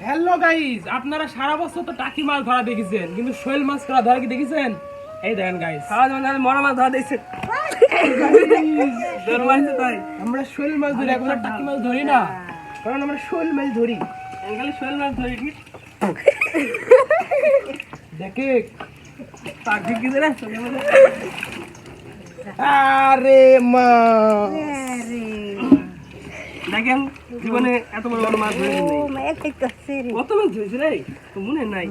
Hello guys, আপনারা সারা বছর তো টাকি মাছ ধরা দেখেছেন, কিন্তু শৈল মাছ ধরা কি দেখেছেন? এই দেখেন গাইস, সারা জীবন মরা মাছ ধরা দেখছেন। তাই আমরা শৈল মাছ ধরি, এখন আর টাকি মাছ ধরি না, কারণ আমরা শৈল মাছ ধরি। এঙ্গেলে শৈল মাছ ধরি ঠিক দেখে টাকি কি রে আরে মা দেখেন জীবনে এত বড় বড় মাছ ধরে কত মাছ ধরেছে রে তো মনে নাই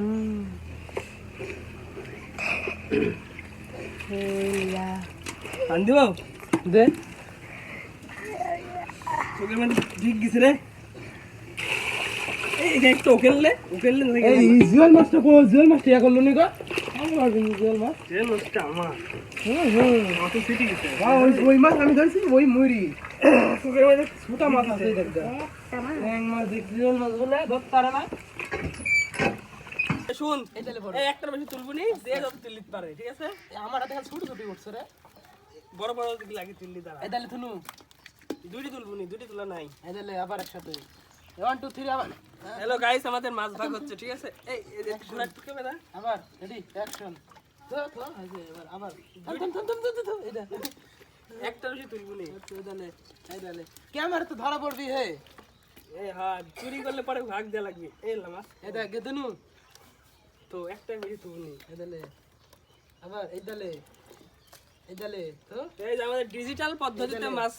পান দিব দে চোখের মধ্যে ঠিক গেছে রে এই একটু ওকেললে এই জিওল মাছটা কো, জিওল মাছটা ইয়া করলো নি গো? আমার জিওল মাছ, ট্রেন হচ্ছে আমার অত সিটি গেছে ওই মাছ আমি ধরছি, ওই মুড়ি চোখের মধ্যে ছোটা মাছ আছে দেখতে। ট্যাং মাছ দেখছি, জিওল মাছ বলে ধরতে পারে না। শুন এই একটার বেশি তুলবো নি যে যত তুলিতে পারে ঠিক আছে আমার হাতে ছোট ছোট করছে রে। বড় বড় লাগে তুললি তারা এই তাহলে তুলু, দুইটি তুলবো নি দুইটি তোলা নাই এই তাহলে আবার একসাথে 1 2 3 আবার। হ্যালো গাইস আমাদের মাছ ভাগ হচ্ছে ঠিক আছে এই ঘোড়া টুকে বেদা আবার রেডি অ্যাকশন। তো আছে এবার আবার থাম এই দেখ একটা বেশি তুলবো নি এই তাহলে ক্যামেরা তো ধরা পড়বি হে। এই হ্যাঁ চুরি করলে পরে ভাগ দেয়া লাগবে এই লামাস এই দেখ গেদনু, তো একটা বেশি তুলবো নি এই তাহলে আবার এই তাহলে তো এই যে আমাদের ডিজিটাল পদ্ধতিতে মাছ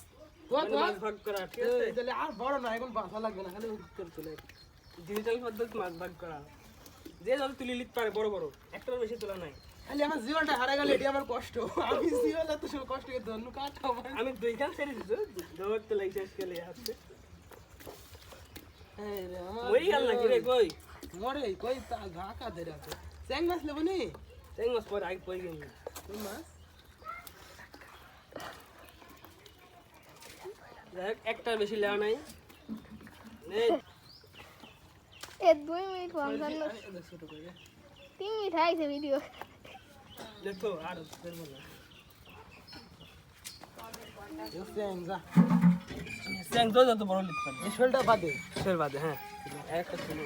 মানে মাছ ভাগ করা ঠিক আছে এই তাহলে আর বড় না, এখন বাসা লাগবে না, খালি উত্তর তুলে। ডিজিটাল পদ্ধতি মাছ ভাগ করা যে যত তুলি লিতে পারে বড় বড় একটার বেশি তোলা নাই খালি আমার জীবনটা হারা গেল, এটি আমার কষ্ট। আমি জীবন এত সময় কষ্ট করে ধন্য কাটাবো। আমি দুইখান ছেড়ে দিছো ধরতে লাগি শেষ গেলে আসছে এই রে আমার মরি গেল নাকি রে কই মরে কই তা ঘাকা ধরে আছে। চ্যাং মাছ নেবো নি? এই মাছ পরে আগে পড়ে গেল কোন মাছ? দেখ একটা বেশি লেওয়া নাই এই এ 2 মিনিট 55 ছোট করে 3 মিনিট হয়েছে ভিডিও। দেখো আর করবো না চ্যাং যা, স্যাং তো যত বড় লিখতে পারে এই শোলটা বাদে সের বাদে হ্যাঁ একটা ছিল